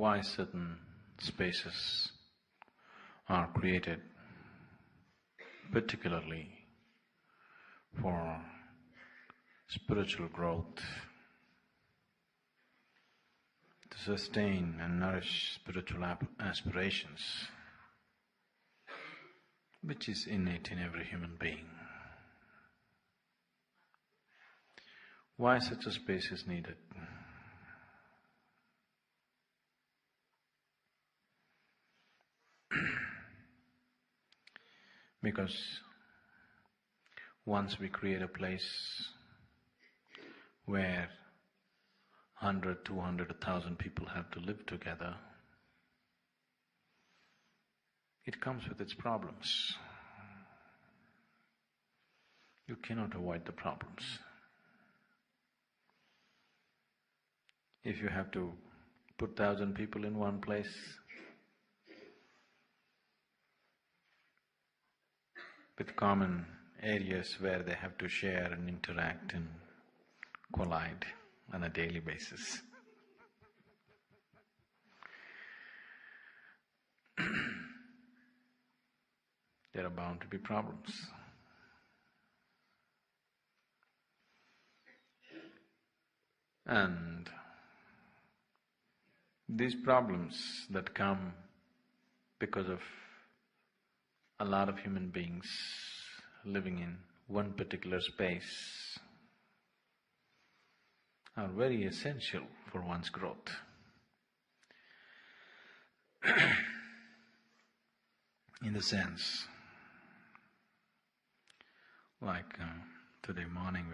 why certain spaces are created particularly for spiritual growth, to sustain and nourish spiritual aspirations, which is innate in every human being. Why such a space is needed? Because once we create a place where 100, 200, 1,000 people have to live together, it comes with its problems. You cannot avoid the problems. If you have to put 1,000 people in one place, with common areas where they have to share and interact and collide on a daily basis. There are bound to be problems. And these problems that come because of a lot of human beings living in one particular space are very essential for one's growth. In the sense, like today morning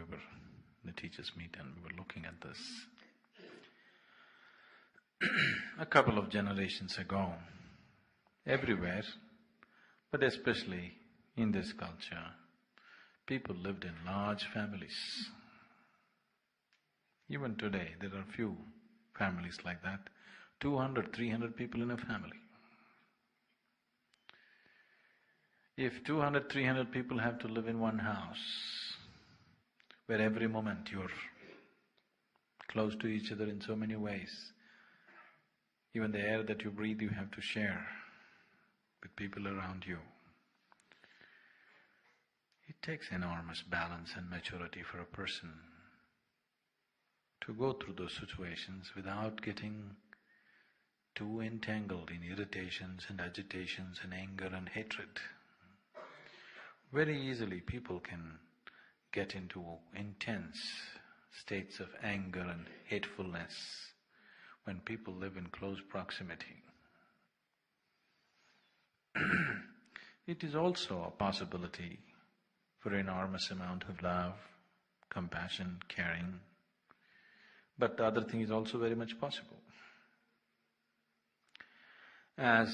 the teachers meet and we were looking at this. A couple of generations ago, everywhere, but especially in this culture, people lived in large families. Even today, there are few families like that, 200, 300 people in a family. If 200, 300 people have to live in one house, where every moment you're close to each other in so many ways, even the air that you breathe you have to share with people around you. It takes enormous balance and maturity for a person to go through those situations without getting too entangled in irritations and agitations and anger and hatred. Very easily people can get into intense states of anger and hatefulness when people live in close proximity. It is also a possibility for enormous amount of love, compassion, caring, but the other thing is also very much possible. As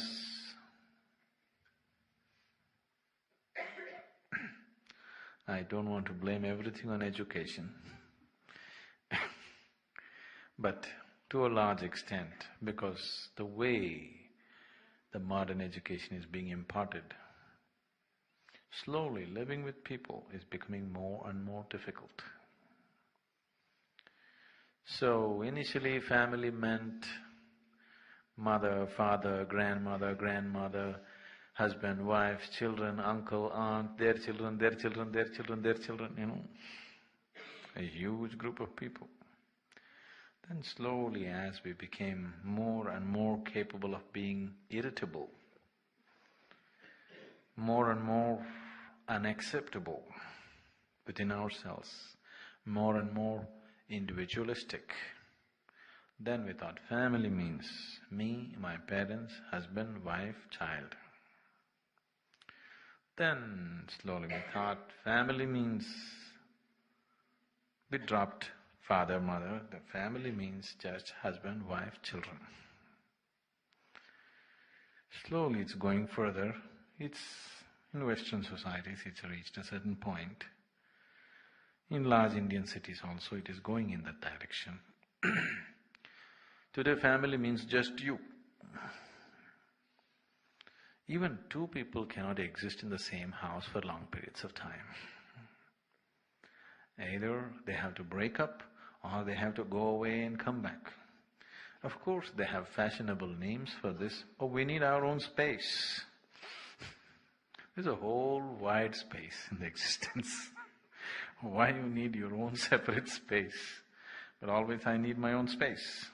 I don't want to blame everything on education, but to a large extent, because the way the modern education is being imparted, slowly living with people is becoming more and more difficult. So initially family meant mother, father, grandmother, husband, wife, children, uncle, aunt, their children, their children, their children, their children, a huge group of people. Then slowly as we became more and more capable of being irritable, more and more unacceptable within ourselves, more and more individualistic, then we thought family means me, my parents, husband, wife, child. Then slowly we thought family means, we dropped father, mother, the family means just husband, wife, children. Slowly it's going further, in Western societies it's reached a certain point. In large Indian cities also it is going in that direction. Today family means just you. Even two people cannot exist in the same house for long periods of time. Either they have to break up or they have to go away and come back. Of course, they have fashionable names for this. Oh, we need our own space. There's a whole wide space in the existence. Why you need your own separate space? But always I need my own space.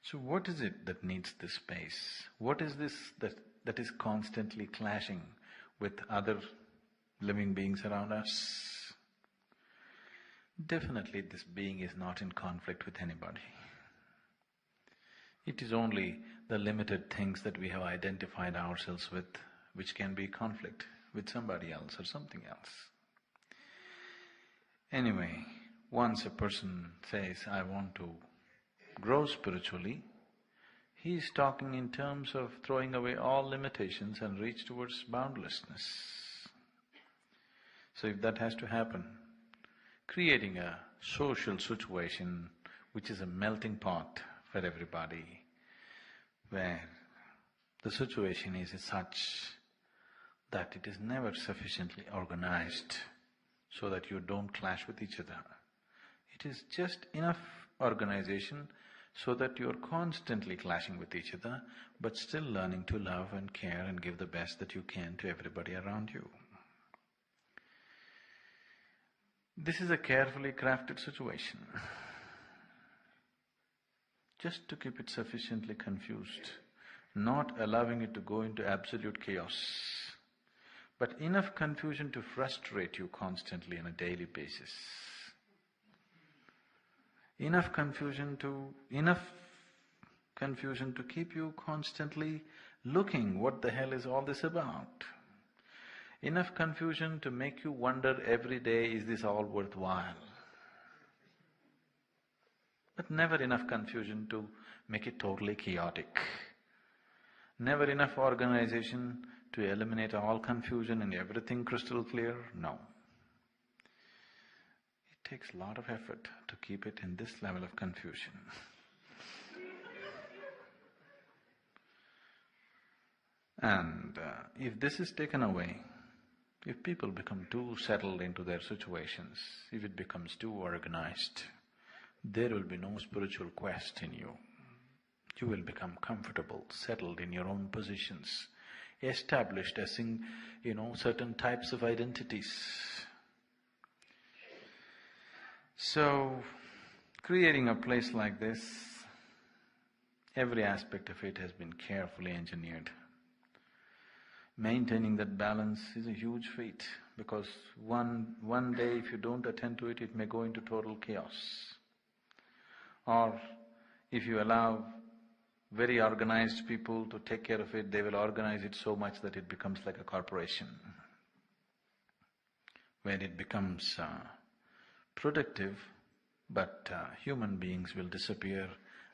So what is it that needs this space? What is this that is constantly clashing with other living beings around us? Definitely this being is not in conflict with anybody. It is only the limited things that we have identified ourselves with which can be conflict with somebody else or something else. Anyway, once a person says, I want to grow spiritually, he is talking in terms of throwing away all limitations and reach towards boundlessness. So if that has to happen, creating a social situation which is a melting pot for everybody, where the situation is such that it is never sufficiently organized so that you don't clash with each other. It is just enough organization so that you are constantly clashing with each other, but still learning to love and care and give the best that you can to everybody around you. This is a carefully crafted situation, just to keep it sufficiently confused, not allowing it to go into absolute chaos, but enough confusion to frustrate you constantly on a daily basis. Enough confusion to keep you constantly looking, what the hell is all this about? Enough confusion to make you wonder every day, is this all worthwhile? But never enough confusion to make it totally chaotic. Never enough organization to eliminate all confusion and everything crystal clear, no. It takes a lot of effort to keep it in this level of confusion. And if this is taken away, if people become too settled into their situations, if it becomes too organized, there will be no spiritual quest in you. You will become comfortable, settled in your own positions, established as certain types of identities. So, creating a place like this, every aspect of it has been carefully engineered. Maintaining that balance is a huge feat, because one day if you don't attend to it, it may go into total chaos. Or if you allow very organized people to take care of it, they will organize it so much that it becomes like a corporation, where it becomes productive, but human beings will disappear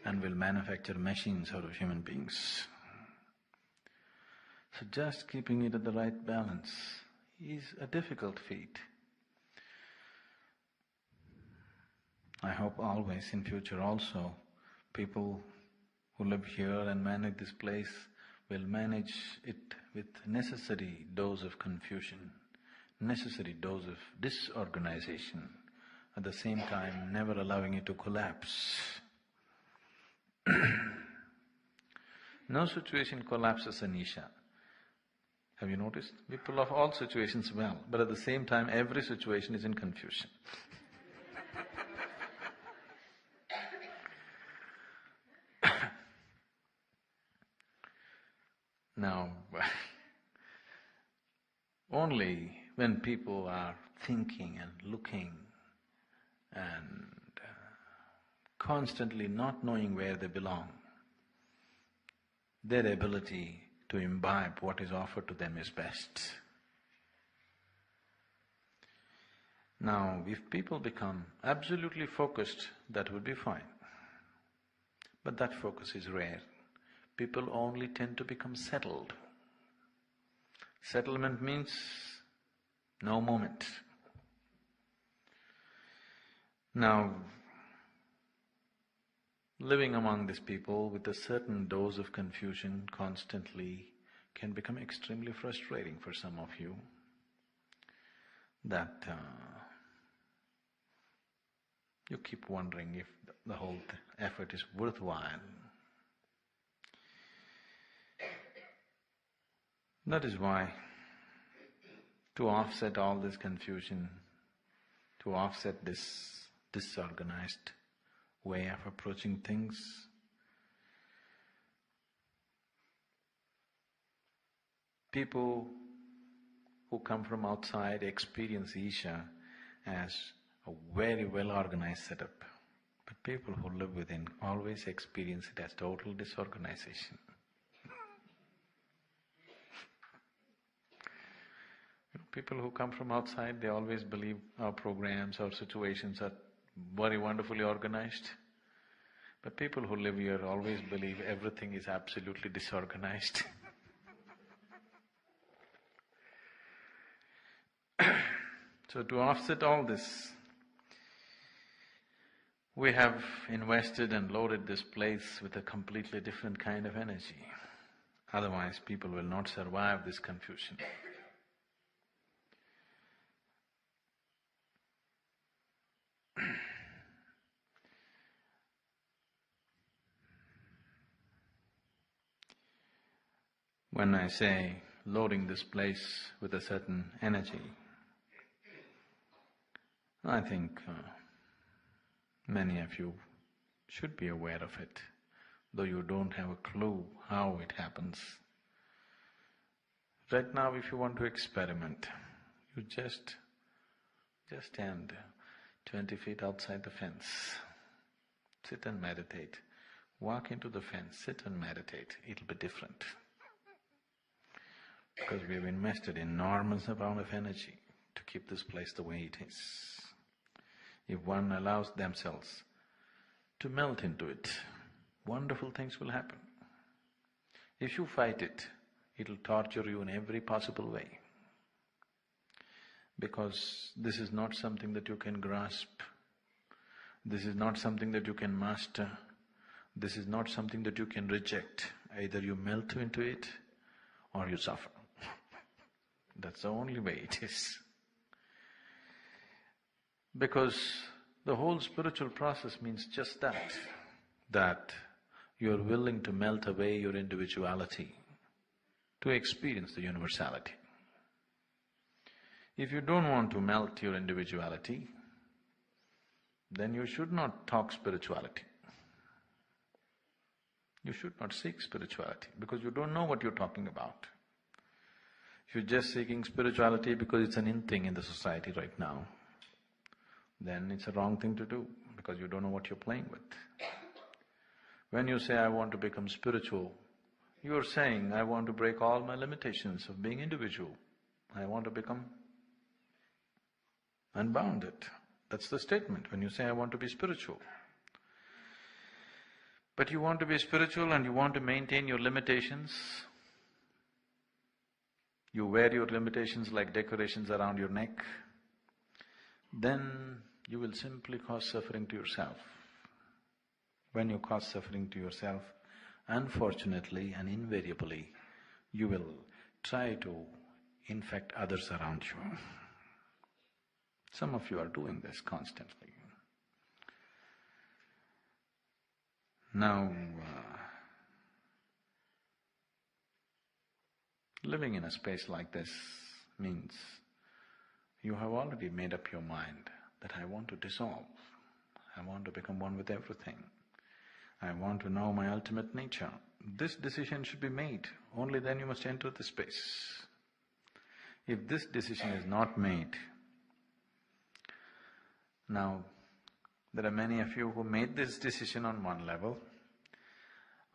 and will manufacture machines out of human beings. So just keeping it at the right balance is a difficult feat. I hope always in future also, people who live here and manage this place will manage it with necessary dose of confusion, necessary dose of disorganization, at the same time never allowing it to collapse. No situation collapses an Isha. Have you noticed? We pull off all situations well, but at the same time every situation is in confusion. Now, only when people are thinking and looking and constantly not knowing where they belong, their ability to imbibe what is offered to them is best. Now, if people become absolutely focused, that would be fine. But that focus is rare. People only tend to become settled. Settlement means no moment. Now, living among these people with a certain dose of confusion constantly can become extremely frustrating for some of you, that you keep wondering if the whole effort is worthwhile. That is why, to offset all this confusion, to offset this disorganized way of approaching things, people who come from outside experience Isha as a very well-organized setup, but people who live within always experience it as total disorganization. People who come from outside, they always believe our programs, our situations are very wonderfully organized. But people who live here always believe everything is absolutely disorganized. So to offset all this, we have invested and loaded this place with a completely different kind of energy. Otherwise, people will not survive this confusion. When I say loading this place with a certain energy, I think many of you should be aware of it, though you don't have a clue how it happens. Right now, if you want to experiment, you just stand 20 feet outside the fence, sit and meditate. Walk into the fence, sit and meditate, it'll be different. Because we've invested enormous amount of energy to keep this place the way it is. If one allows themselves to melt into it, wonderful things will happen. If you fight it, it'll torture you in every possible way. Because this is not something that you can grasp, this is not something that you can master, this is not something that you can reject. Either you melt into it or you suffer. That's the only way it is. Because the whole spiritual process means just that you're willing to melt away your individuality to experience the universality. If you don't want to melt your individuality, then you should not talk spirituality. You should not seek spirituality because you don't know what you're talking about. If you're just seeking spirituality because it's an in thing in the society right now, then it's a wrong thing to do because you don't know what you're playing with. When you say, I want to become spiritual, you're saying, I want to break all my limitations of being individual. I want to become unbounded. That's the statement when you say, I want to be spiritual. But you want to be spiritual and you want to maintain your limitations. You wear your limitations like decorations around your neck, then you will simply cause suffering to yourself. When you cause suffering to yourself, unfortunately and invariably, you will try to infect others around you. Some of you are doing this constantly. Now, living in a space like this means you have already made up your mind that I want to dissolve, I want to become one with everything, I want to know my ultimate nature. This decision should be made, only then you must enter the space. If this decision is not made, now there are many of you who made this decision on one level.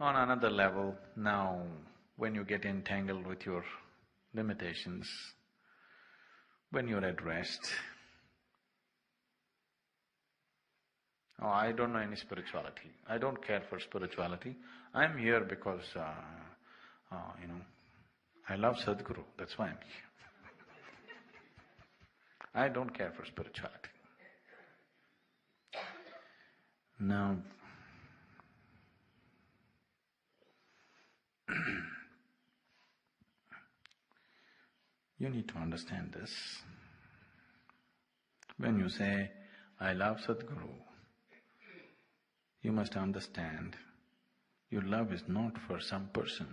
On another level, now when you get entangled with your limitations, when you're at rest, oh, I don't know any spirituality, I don't care for spirituality, I'm here because, I love Sadhguru, that's why I'm here. I don't care for spirituality. Now, you need to understand this. When you say, I love Sadhguru, You must understand, your love is not for some person.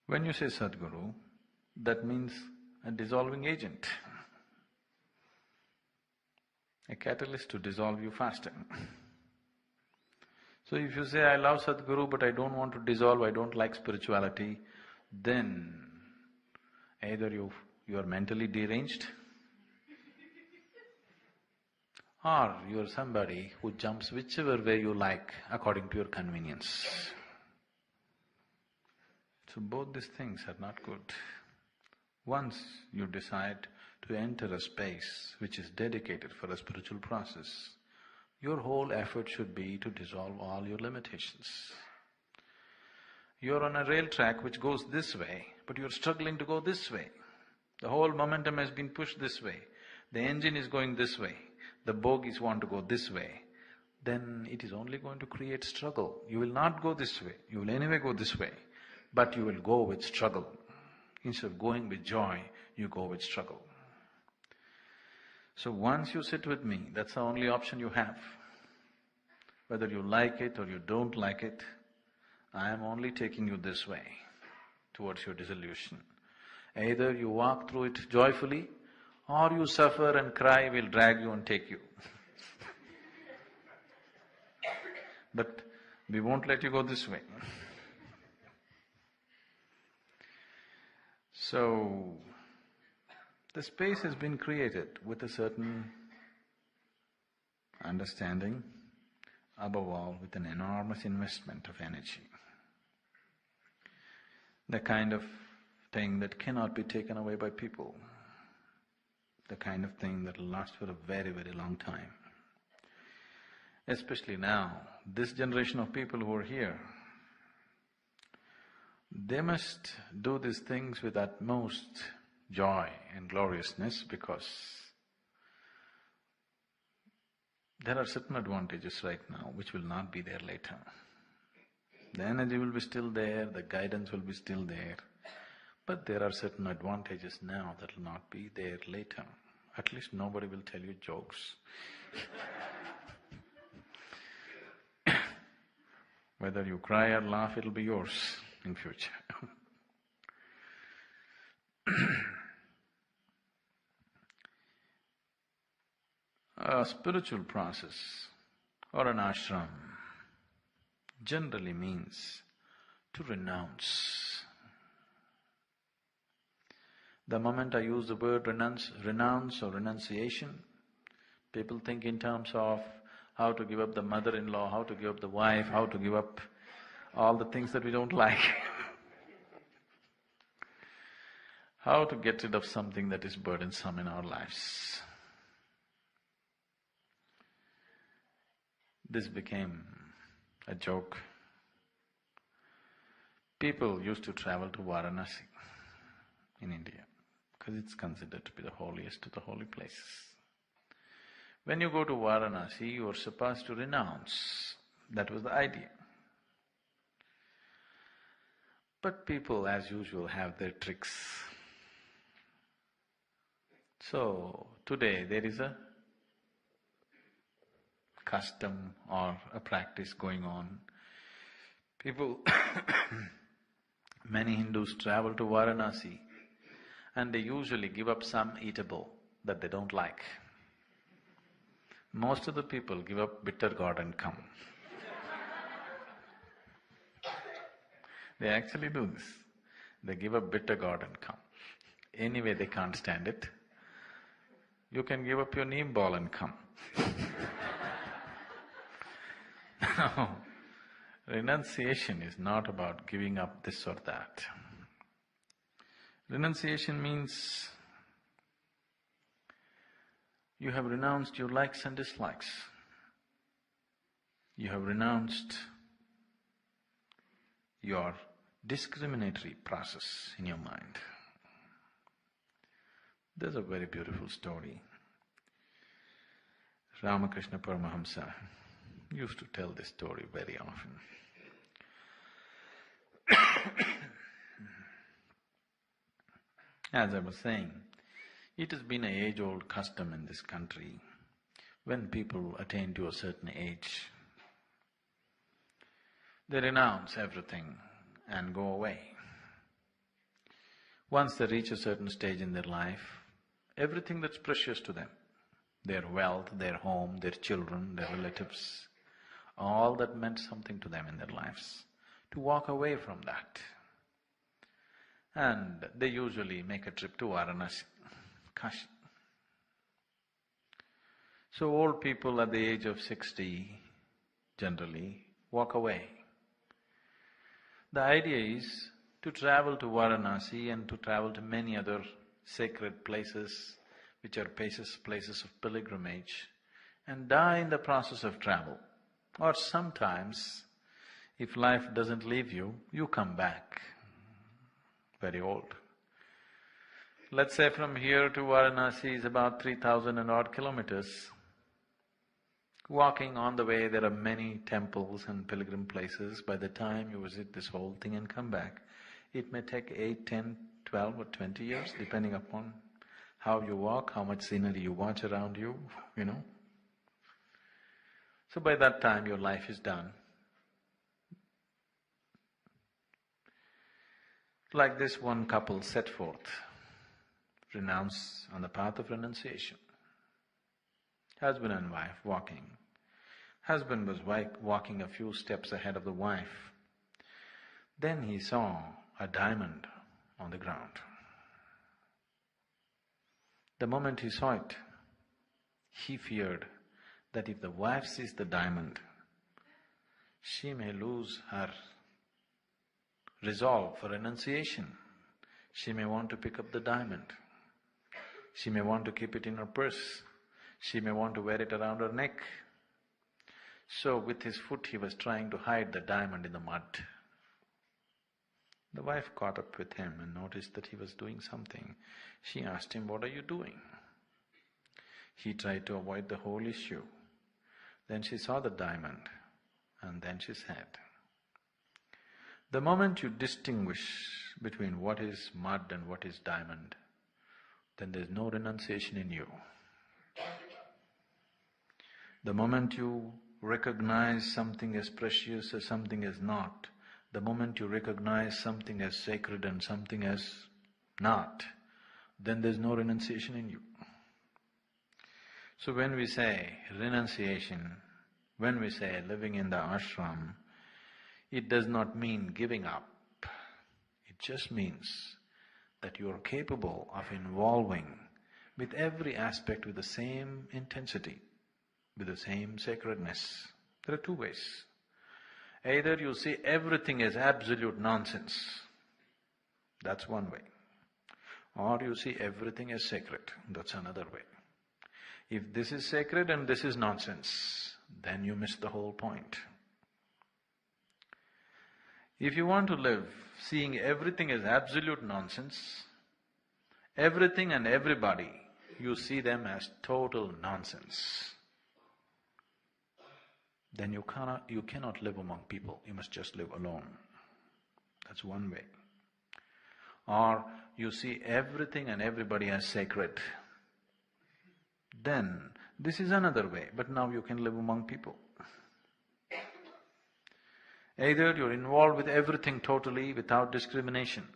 When you say Sadhguru, that means a dissolving agent, a catalyst to dissolve you faster. So if you say, I love Sadhguru but I don't want to dissolve, I don't like spirituality, then either you are mentally deranged or you are somebody who jumps whichever way you like according to your convenience. So both these things are not good. Once you decide to enter a space which is dedicated for a spiritual process, your whole effort should be to dissolve all your limitations. You're on a rail track which goes this way, but you're struggling to go this way. The whole momentum has been pushed this way. The engine is going this way. The bogies want to go this way. Then it is only going to create struggle. You will not go this way. You will anyway go this way. But you will go with struggle. Instead of going with joy, you go with struggle. So once you sit with me, that's the only option you have. Whether you like it or you don't like it, I am only taking you this way, towards your dissolution. Either you walk through it joyfully, or you suffer and cry, we'll drag you and take you. But we won't let you go this way. So, the space has been created with a certain understanding, above all with an enormous investment of energy. The kind of thing that cannot be taken away by people, the kind of thing that will last for a very, very long time. Especially now, this generation of people who are here, they must do these things with utmost joy and gloriousness because there are certain advantages right now which will not be there later. The energy will be still there, the guidance will be still there, but there are certain advantages now that will not be there later. At least nobody will tell you jokes. Whether you cry or laugh, it'll be yours in future. A spiritual process or an ashram generally means to renounce. The moment I use the word renounce or renunciation, people think in terms of how to give up the mother-in-law, how to give up the wife, how to give up all the things that we don't like. How to get rid of something that is burdensome in our lives. This became a joke. People used to travel to Varanasi in India because it's considered to be the holiest of the holy places. When you go to Varanasi, you are supposed to renounce. That was the idea. But people, as usual, have their tricks. So, today there is a custom or a practice going on. People, many Hindus travel to Varanasi and they usually give up some eatable that they don't like. Most of the people give up bitter gourd and come. They actually do this. They give up bitter gourd and come. Anyway, they can't stand it. You can give up your neem ball and come. Now, renunciation is not about giving up this or that. Renunciation means you have renounced your likes and dislikes. You have renounced your discriminatory process in your mind. There's a very beautiful story. Ramakrishna Paramahamsa used to tell this story very often. As I was saying, it has been an age-old custom in this country when people attain to a certain age, they renounce everything and go away. Once they reach a certain stage in their life, everything that's precious to them, their wealth, their home, their children, their relatives, all that meant something to them in their lives, to walk away from that. And they usually make a trip to Varanasi, Kashi. So old people at the age of 60 generally walk away. The idea is to travel to Varanasi and to travel to many other sacred places which are places of pilgrimage, and die in the process of travel. Or sometimes, if life doesn't leave you, you come back very old. Let's say from here to Varanasi is about 3,000 and odd kilometers. Walking on the way, there are many temples and pilgrim places. By the time you visit this whole thing and come back, it may take 8, 10, 12 or 20 years, depending upon how you walk, how much scenery you watch around you, you know. So by that time your life is done. Like this one couple set forth, renounce on the path of renunciation. Husband and wife walking. Husband was walking a few steps ahead of the wife. Then he saw a diamond on the ground. The moment he saw it, he feared that if the wife sees the diamond, she may lose her resolve for renunciation. She may want to pick up the diamond. She may want to keep it in her purse. She may want to wear it around her neck. So with his foot he was trying to hide the diamond in the mud. The wife caught up with him and noticed that he was doing something. She asked him, "What are you doing?" He tried to avoid the whole issue. Then she saw the diamond and then she said, "The moment you distinguish between what is mud and what is diamond, then there's no renunciation in you. The moment you recognize something as precious or something as not, the moment you recognize something as sacred and something as not, then there's no renunciation in you." So when we say renunciation, when we say living in the ashram, it does not mean giving up. It just means that you are capable of involving with every aspect with the same intensity, with the same sacredness. There are two ways. Either you see everything as absolute nonsense, that's one way. Or you see everything as sacred, that's another way. If this is sacred and this is nonsense, then you miss the whole point. If you want to live seeing everything as absolute nonsense, everything and everybody, you see them as total nonsense, then you cannot live among people, you must just live alone. That's one way. Or you see everything and everybody as sacred, then this is another way, but now you can live among people. Either you're involved with everything totally without discrimination,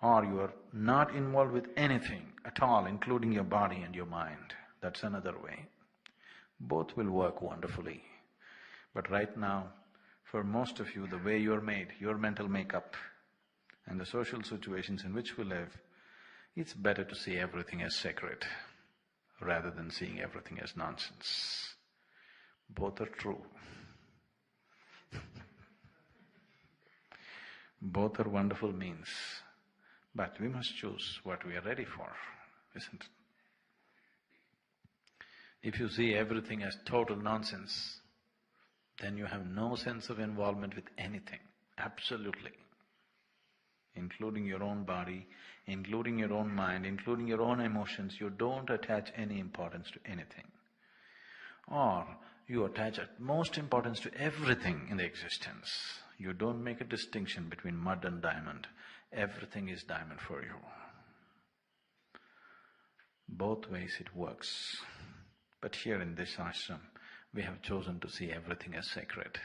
or you are not involved with anything at all, including your body and your mind. That's another way. Both will work wonderfully. But right now, for most of you, the way you're made, your mental makeup and the social situations in which we live, it's better to see everything as sacred rather than seeing everything as nonsense. Both are true. Both are wonderful means, but we must choose what we are ready for, isn't it? If you see everything as total nonsense, then you have no sense of involvement with anything, absolutely, including your own body, including your own mind, including your own emotions. You don't attach any importance to anything. Or you attach utmost importance to everything in the existence. You don't make a distinction between mud and diamond. Everything is diamond for you. Both ways it works. But here in this ashram, we have chosen to see everything as sacred.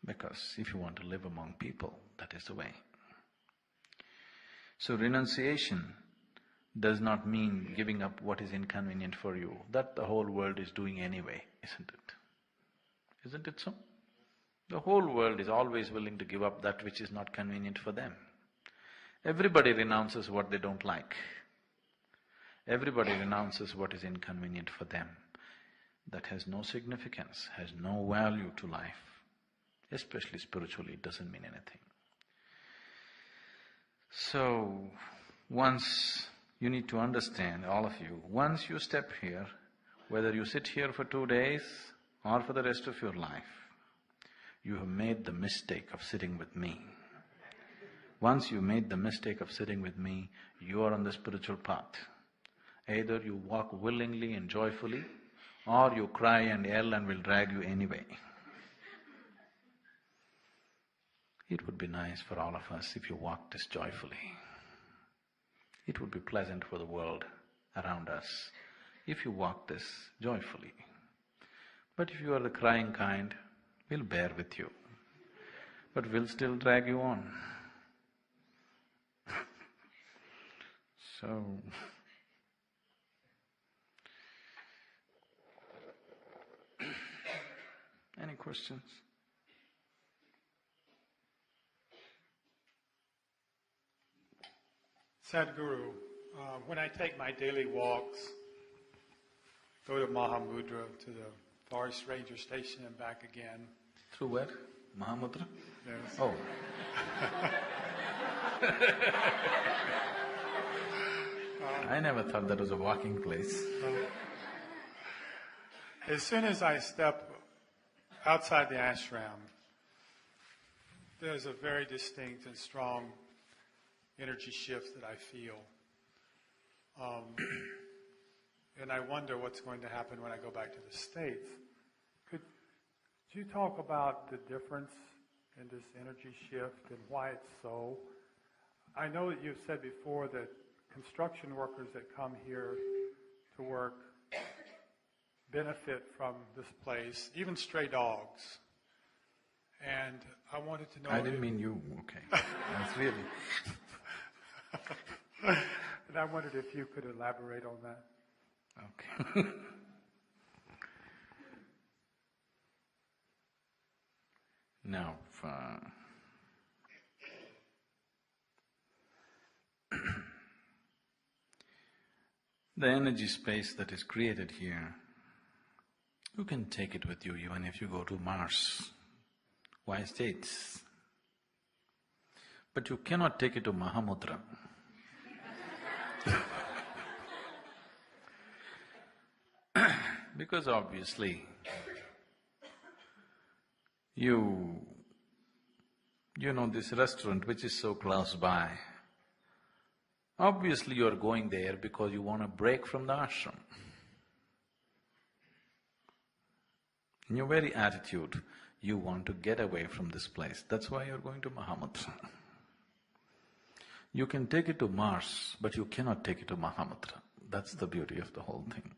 Because if you want to live among people, that is the way. So renunciation does not mean giving up what is inconvenient for you. That the whole world is doing anyway, isn't it? Isn't it so? The whole world is always willing to give up that which is not convenient for them. Everybody renounces what they don't like. Everybody renounces what is inconvenient for them. That has no significance, has no value to life. Especially spiritually, it doesn't mean anything. So, once you need to understand, all of you, once you step here, whether you sit here for 2 days or for the rest of your life, you have made the mistake of sitting with me. Once you made the mistake of sitting with me, you are on the spiritual path. Either you walk willingly and joyfully, or you cry and yell and will drag you anyway. It would be nice for all of us if you walked this joyfully. It would be pleasant for the world around us if you walk this joyfully. But if you are the crying kind, we'll bear with you, but we'll still drag you on. So, any questions? Sadhguru, when I take my daily walks, go to Mahamudra, to the Forest Ranger Station and back again. Through where? Mahamudra? Yes. Oh. I never thought that was a walking place. As soon as I step outside the ashram, there's a very distinct and strong energy shift that I feel. And I wonder what's going to happen when I go back to the States. Could you talk about the difference in this energy shift and why it's so? I know that you've said before that construction workers that come here to work benefit from this place, even stray dogs. And I wanted to know… I didn't mean you, okay. That's really… And I wondered if you could elaborate on that. Okay. Now, the energy space that is created here, you can take it with you even if you go to Mars. Why States? But you cannot take it to Mahamudra. Because obviously, you know this restaurant which is so close by, obviously you are going there because you want a break from the ashram. In your very attitude, you want to get away from this place, that's why you're going to Mahamudra. You can take it to Mars, but you cannot take it to Mahamudra. That's the beauty of the whole thing.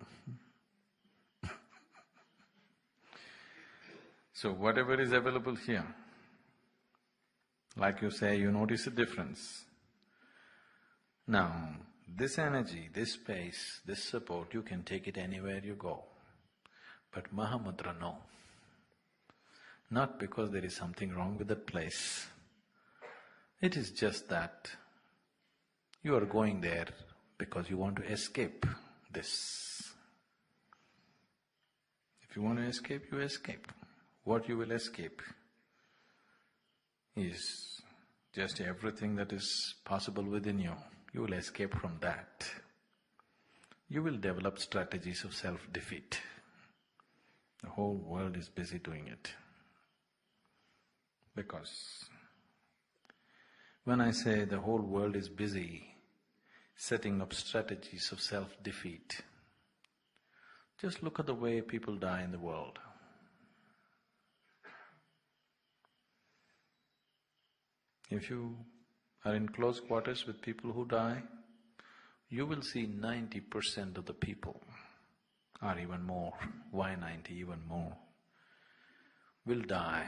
So whatever is available here, like you say, you notice a difference. Now, this energy, this space, this support, you can take it anywhere you go. But Mahamudra, no. Not because there is something wrong with that place. It is just that you are going there because you want to escape this. If you want to escape, you escape. What you will escape is just everything that is possible within you. You will escape from that. You will develop strategies of self-defeat. The whole world is busy doing it. Because when I say the whole world is busy setting up strategies of self-defeat, just look at the way people die in the world. If you are in close quarters with people who die, you will see 90% of the people or even more, Y90 even more, will die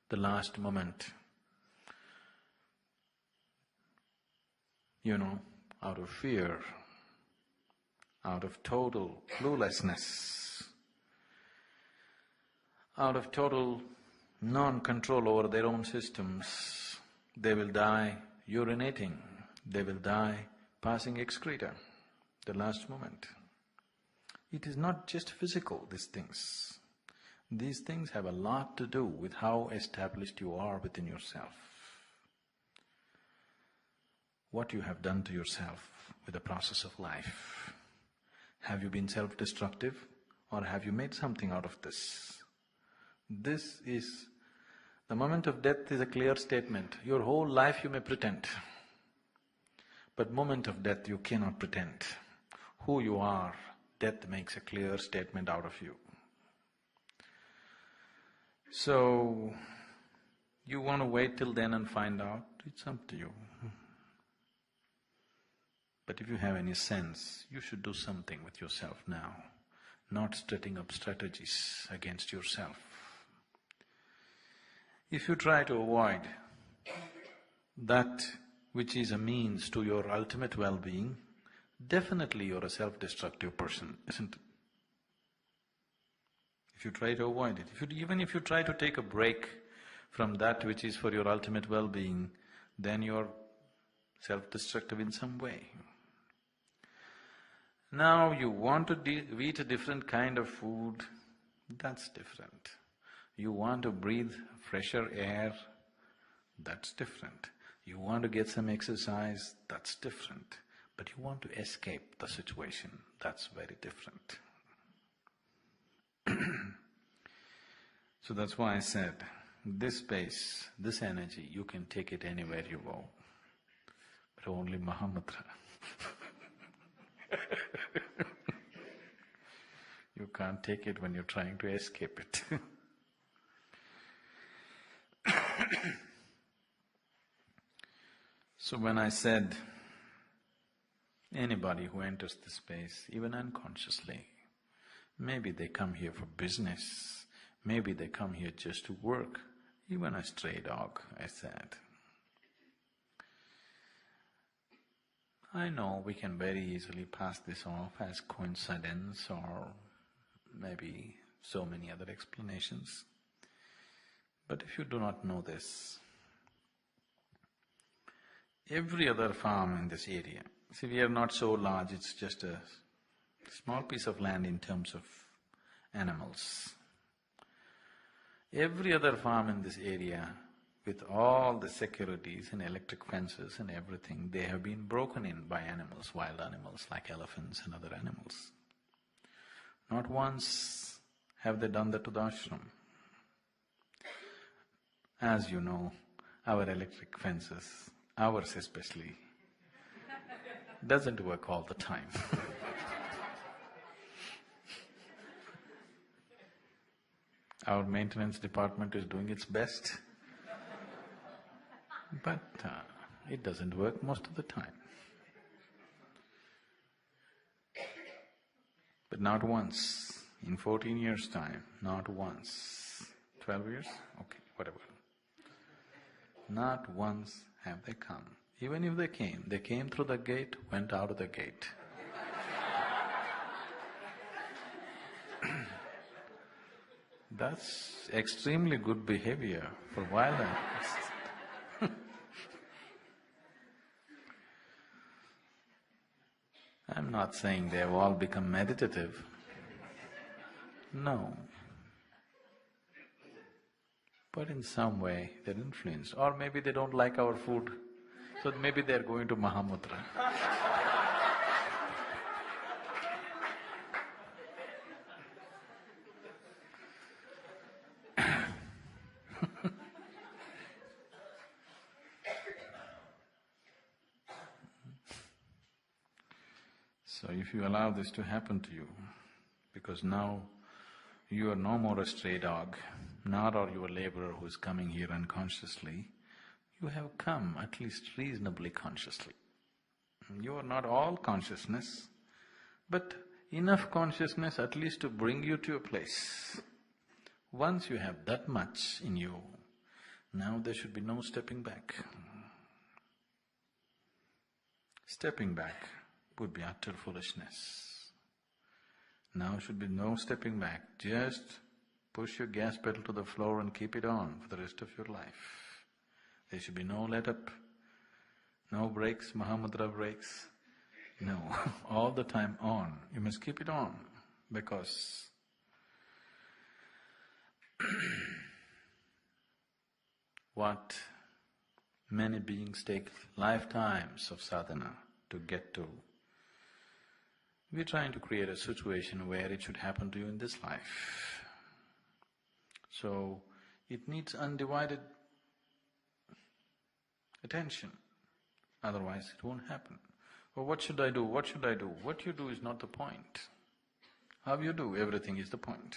the last moment, out of fear, out of total cluelessness, out of total non-control over their own systems. They will die urinating, they will die passing excreta, the last moment. It is not just physical, these things. These things have a lot to do with how established you are within yourself. What you have done to yourself with the process of life. Have you been self-destructive, or have you made something out of this? This is… the moment of death is a clear statement. Your whole life you may pretend, but moment of death you cannot pretend. Who you are, death makes a clear statement out of you. So, you want to wait till then and find out, it's up to you. But if you have any sense, you should do something with yourself now, not setting up strategies against yourself. If you try to avoid that which is a means to your ultimate well-being, definitely you're a self-destructive person, isn't it? If you try to avoid it, even if you try to take a break from that which is for your ultimate well-being, then you're self-destructive in some way. Now you want to eat a different kind of food, that's different. You want to breathe fresher air, that's different. You want to get some exercise, that's different. But you want to escape the situation, that's very different. So that's why I said, this space, this energy, you can take it anywhere you go, but only Mahamudra. You can't take it when you're trying to escape it. So when I said, anybody who enters this space, even unconsciously, maybe they come here for business, maybe they come here just to work, even a stray dog, I said. I know we can very easily pass this off as coincidence or maybe so many other explanations. But if you do not know this, every other farm in this area, see, we are not so large, it's just a small piece of land in terms of animals. Every other farm in this area, with all the securities and electric fences and everything, they have been broken in by animals, wild animals like elephants and other animals. Not once have they done that to the ashram. As you know, our electric fences, ours especially, doesn't work all the time. Our maintenance department is doing its best, but it doesn't work most of the time. But not once, in 14 years' time, not once. 12 years? Okay, whatever. Not once have they come. Even if they came through the gate, went out of the gate. That's extremely good behavior for wild animals. I'm not saying they have all become meditative. No. But in some way they're influenced. Or maybe they don't like our food, so maybe they're going to Mahamudra. So if you allow this to happen to you, because now you are no more a stray dog, nor are you a laborer who is coming here unconsciously, you have come at least reasonably consciously. You are not all consciousness, but enough consciousness at least to bring you to a place. Once you have that much in you, now there should be no stepping back. Stepping back would be utter foolishness. Now should be no stepping back, just push your gas pedal to the floor and keep it on for the rest of your life. There should be no let up, no brakes, Mahamudra brakes. No, all the time on. You must keep it on because what many beings take lifetimes of sadhana to get to, we're trying to create a situation where it should happen to you in this life. So, it needs undivided attention, otherwise it won't happen. Well, what should I do? What should I do? What you do is not the point. How you do everything is the point.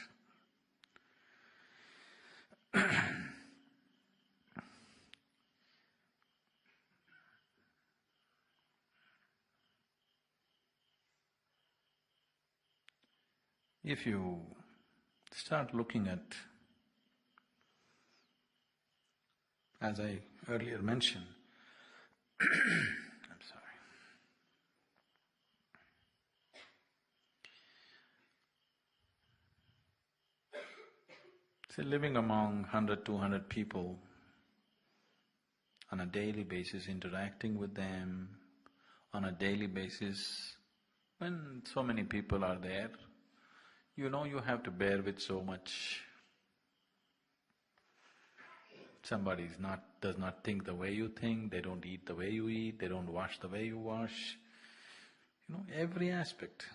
If you start looking at, as I earlier mentioned, I'm sorry. Say living among 100, 200 people on a daily basis, interacting with them on a daily basis, when so many people are there, you know you have to bear with so much. Somebody does not think the way you think, they don't eat the way you eat, they don't wash the way you wash. You know, every aspect.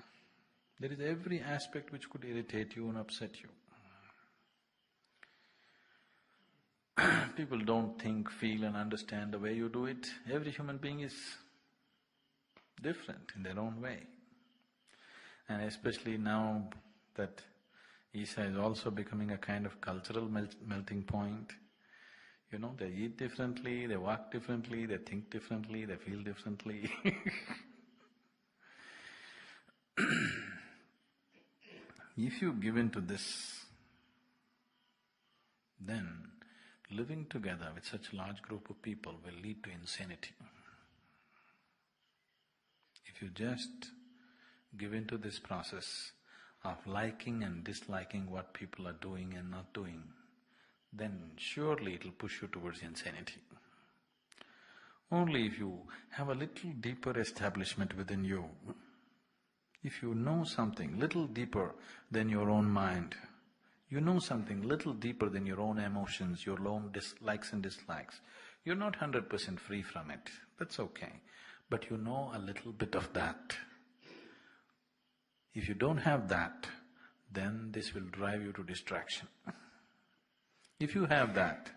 There is every aspect which could irritate you and upset you. People don't think, feel and understand the way you do it. Every human being is different in their own way. And especially now that Isha is also becoming a kind of cultural melting point, you know, they eat differently, they walk differently, they think differently, they feel differently. If you give in to this, then living together with such a large group of people will lead to insanity. If you just give in to this process of liking and disliking what people are doing and not doing, then surely it'll push you towards insanity. Only if you have a little deeper establishment within you, if you know something little deeper than your own mind, you know something little deeper than your own emotions, your own likes and dislikes, you're not 100% free from it, that's okay, but you know a little bit of that. If you don't have that, then this will drive you to distraction. If you have that,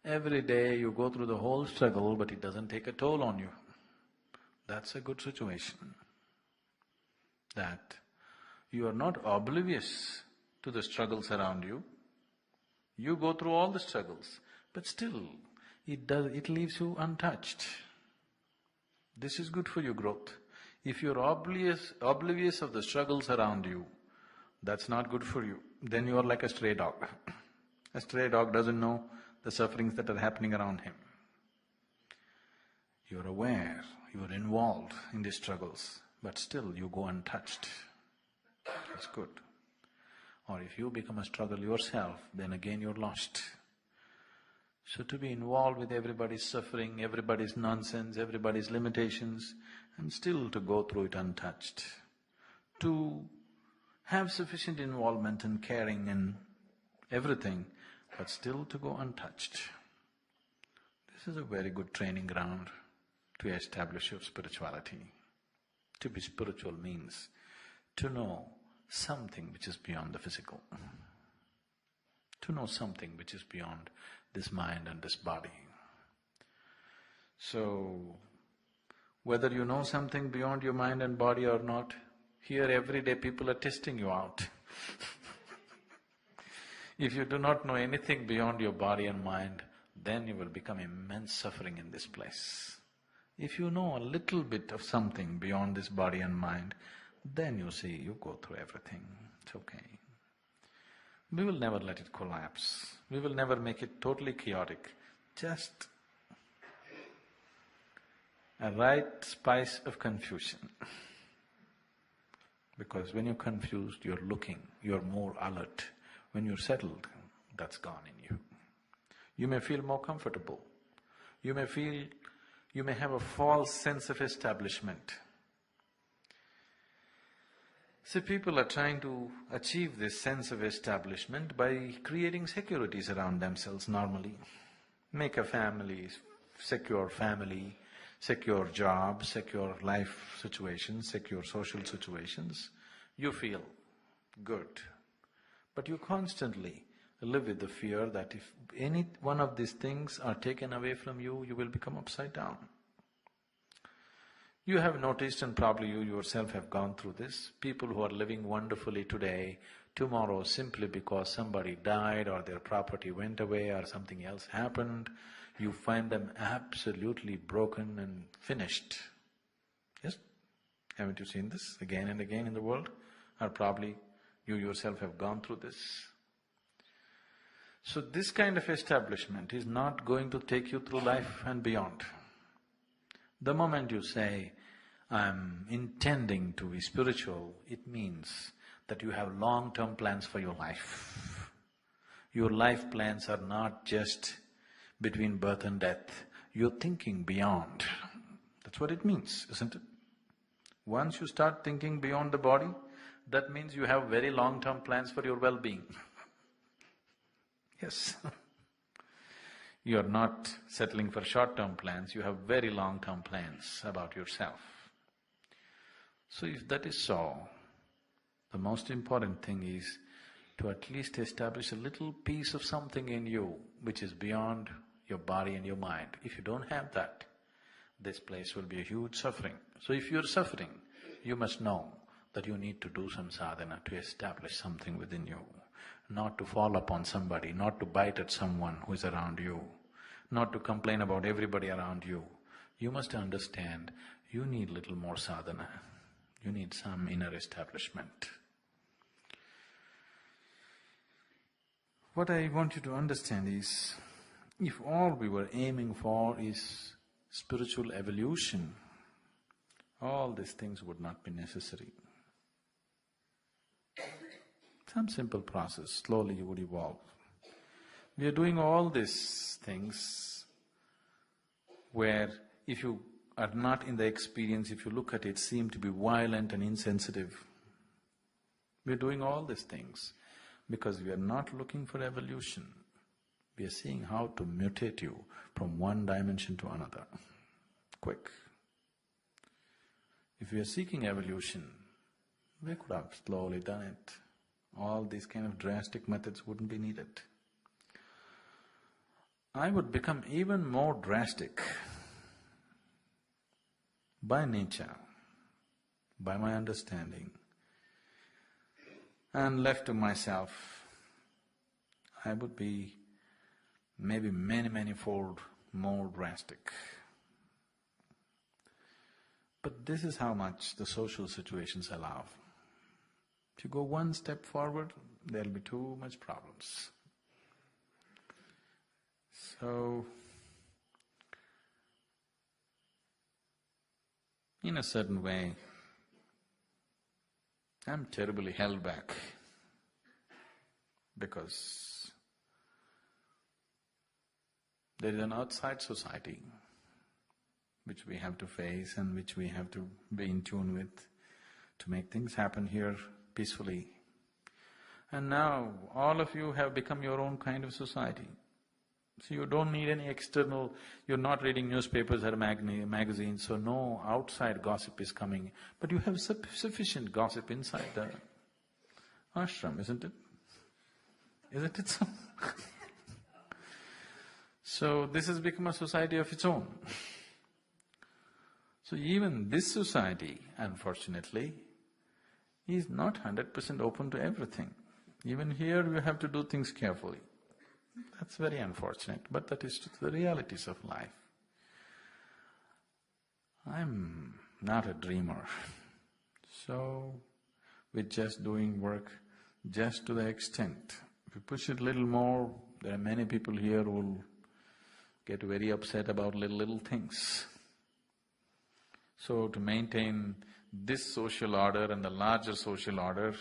every day you go through the whole struggle but it doesn't take a toll on you, that's a good situation. That you are not oblivious to the struggles around you, you go through all the struggles, but still it leaves you untouched. This is good for your growth. If you're oblivious of the struggles around you, that's not good for you. Then you are like a stray dog. A stray dog doesn't know the sufferings that are happening around him. You're aware, you're involved in these struggles, but still you go untouched. That's good. Or if you become a struggle yourself, then again you're lost. So to be involved with everybody's suffering, everybody's nonsense, everybody's limitations, and still to go through it untouched. To have sufficient involvement and caring and everything, but still to go untouched. This is a very good training ground to establish your spirituality. To be spiritual means to know something which is beyond the physical. To know something which is beyond this mind and this body. So, whether you know something beyond your mind and body or not, here every day people are testing you out. If you do not know anything beyond your body and mind, then you will become immense suffering in this place. If you know a little bit of something beyond this body and mind, then you see, you go through everything, it's okay. We will never let it collapse, we will never make it totally chaotic, just a right spice of confusion. Because when you're confused, you're looking, you're more alert. When you're settled, that's gone in you. You may feel more comfortable. You may have a false sense of establishment. See, people are trying to achieve this sense of establishment by creating securities around themselves normally. Make a family, secure job, secure life situations, secure social situations. You feel good. But you constantly live with the fear that if any one of these things are taken away from you, you will become upside down. You have noticed, and probably you yourself have gone through this, people who are living wonderfully today, tomorrow simply because somebody died or their property went away or something else happened, you find them absolutely broken and finished. Yes? Haven't you seen this again and again in the world? Or probably you yourself have gone through this. So this kind of establishment is not going to take you through life and beyond. The moment you say, I'm intending to be spiritual, it means that you have long-term plans for your life. Your life plans are not just between birth and death, you're thinking beyond. That's what it means, isn't it? Once you start thinking beyond the body, that means you have very long-term plans for your well-being. Yes. You are not settling for short-term plans, you have very long-term plans about yourself. So if that is so, the most important thing is to at least establish a little piece of something in you which is beyond your body and your mind. If you don't have that, this place will be a huge suffering. So if you're suffering, you must know that you need to do some sadhana to establish something within you. Not to fall upon somebody, not to bite at someone who is around you, not to complain about everybody around you. You must understand, you need little more sadhana, you need some inner establishment. What I want you to understand is, if all we were aiming for is spiritual evolution, all these things would not be necessary. Some simple process, slowly you would evolve. We are doing all these things where if you are not in the experience, if you look at it, seem to be violent and insensitive. We are doing all these things because we are not looking for evolution. We are seeing how to mutate you from one dimension to another, quick. If we are seeking evolution, we could have slowly done it. All these kind of drastic methods wouldn't be needed. I would become even more drastic by nature, by my understanding, and left to myself, I would be maybe many-fold more drastic. But this is how much the social situations allow. If you go one step forward, there'll be too much problems. So, in a certain way, I'm terribly held back because there is an outside society which we have to face and which we have to be in tune with to make things happen here peacefully. And now all of you have become your own kind of society. So you don't need any external, you're not reading newspapers or magazines, so no outside gossip is coming. But you have sufficient gossip inside the ashram, isn't it? Isn't it so? So this has become a society of its own. So even this society, unfortunately, is not 100% open to everything. Even here we have to do things carefully. That's very unfortunate, but that is the realities of life. I'm not a dreamer, So, with just doing work just to the extent, if you push it a little more, there are many people here who will get very upset about little things. So to maintain this social order and the larger social order,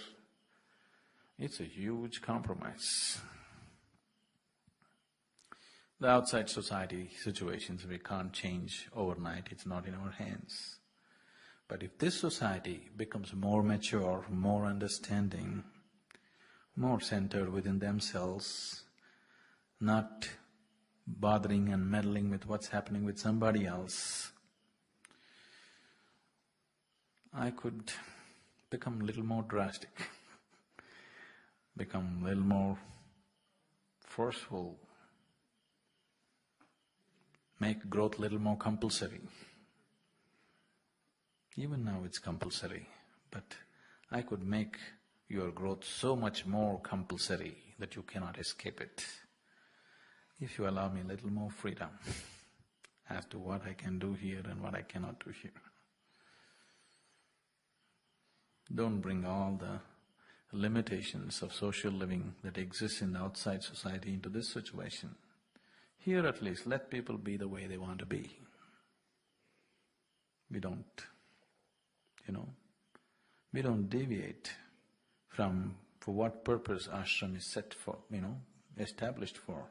it's a huge compromise. The outside society situations we can't change overnight, it's not in our hands. But if this society becomes more mature, more understanding, more centered within themselves, not bothering and meddling with what's happening with somebody else, I could become a little more drastic, become a little more forceful, make growth a little more compulsory. Even now it's compulsory, but I could make your growth so much more compulsory that you cannot escape it, if you allow me a little more freedom as to what I can do here and what I cannot do here. Don't bring all the limitations of social living that exists in the outside society into this situation. Here at least, let people be the way they want to be. We don't, we don't deviate from for what purpose ashram is set for, established for.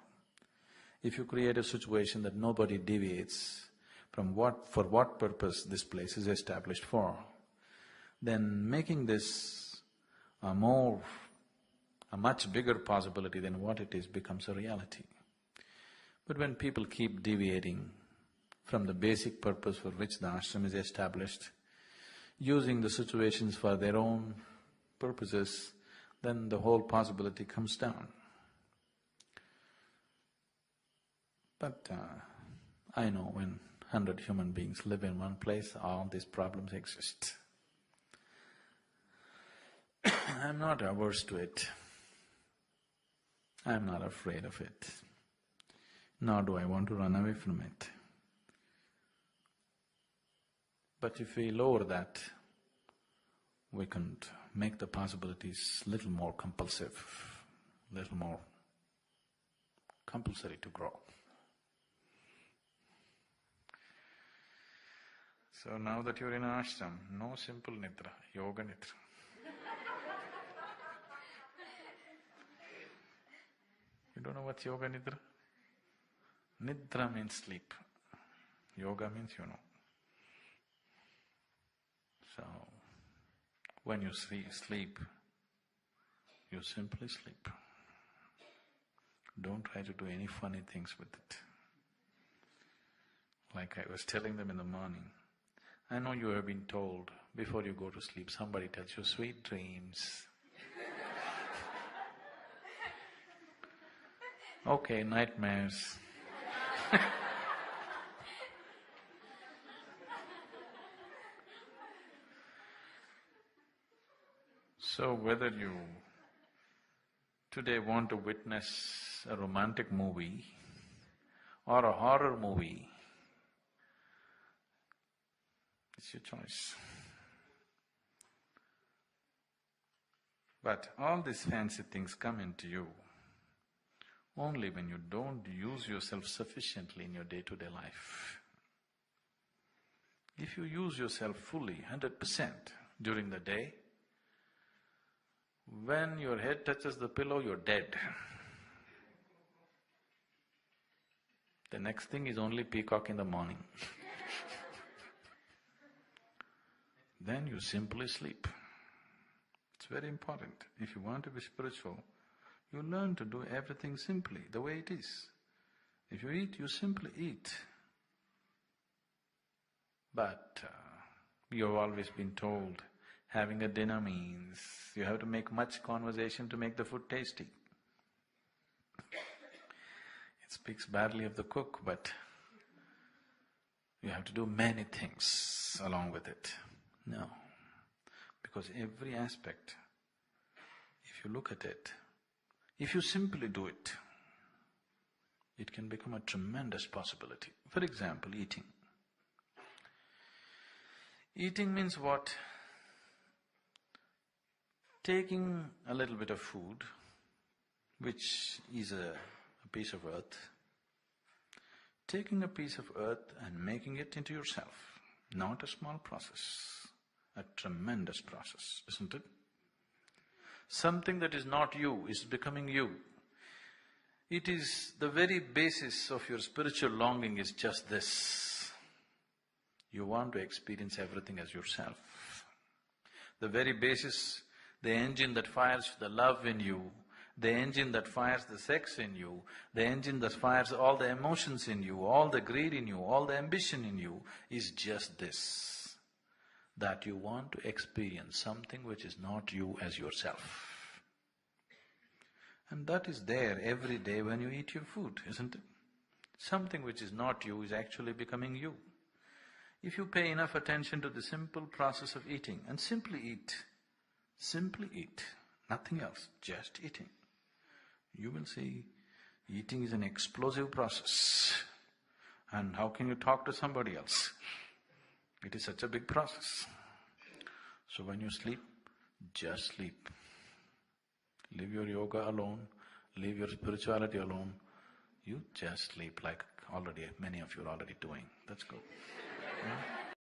If you create a situation that nobody deviates from for what purpose this place is established for, then making this a much bigger possibility than what it is becomes a reality. But when people keep deviating from the basic purpose for which the ashram is established, using the situations for their own purposes, then the whole possibility comes down. But I know when 100 human beings live in one place, all these problems exist. I'm not averse to it. I'm not afraid of it, nor do I want to run away from it. But if we lower that, we can make the possibilities little more compulsive, little more compulsory to grow. So now that you're in ashram, no simple nidra, yoga nidra. You don't know what's yoga nidra? Nidra means sleep, yoga means you know. So, when you sleep, you simply sleep. Don't try to do any funny things with it. Like I was telling them in the morning, I know you have been told before you go to sleep, somebody tells you sweet dreams. Okay, nightmares. So whether you today want to witness a romantic movie or a horror movie, it's your choice. But all these fancy things come into you only when you don't use yourself sufficiently in your day-to-day life. If you use yourself fully, 100% during the day, when your head touches the pillow, you're dead. The next thing is only peacock in the morning. Then you simply sleep. It's very important. If you want to be spiritual, you learn to do everything simply, the way it is. If you eat, you simply eat. But you've always been told having a dinner means you have to make much conversation to make the food tasty. It speaks badly of the cook, but you have to do many things along with it. No, because every aspect, if you look at it, if you simply do it, it can become a tremendous possibility. For example, eating. Eating means what? Taking a little bit of food, which is a piece of earth, taking a piece of earth and making it into yourself, not a small process, a tremendous process, isn't it? Something that is not you is becoming you. It is the very basis of your spiritual longing is just this. You want to experience everything as yourself. The very basis, the engine that fires the love in you, the engine that fires the sex in you, the engine that fires all the emotions in you, all the greed in you, all the ambition in you, is just this, that you want to experience something which is not you as yourself. And that is there every day when you eat your food, isn't it? Something which is not you is actually becoming you. If you pay enough attention to the simple process of eating and simply eat, nothing else, just eating, you will see eating is an explosive process. And how can you talk to somebody else? It is such a big process. So when you sleep, just sleep. Leave your yoga alone, leave your spirituality alone. You just sleep like already, many of you are already doing. That's good. Yeah?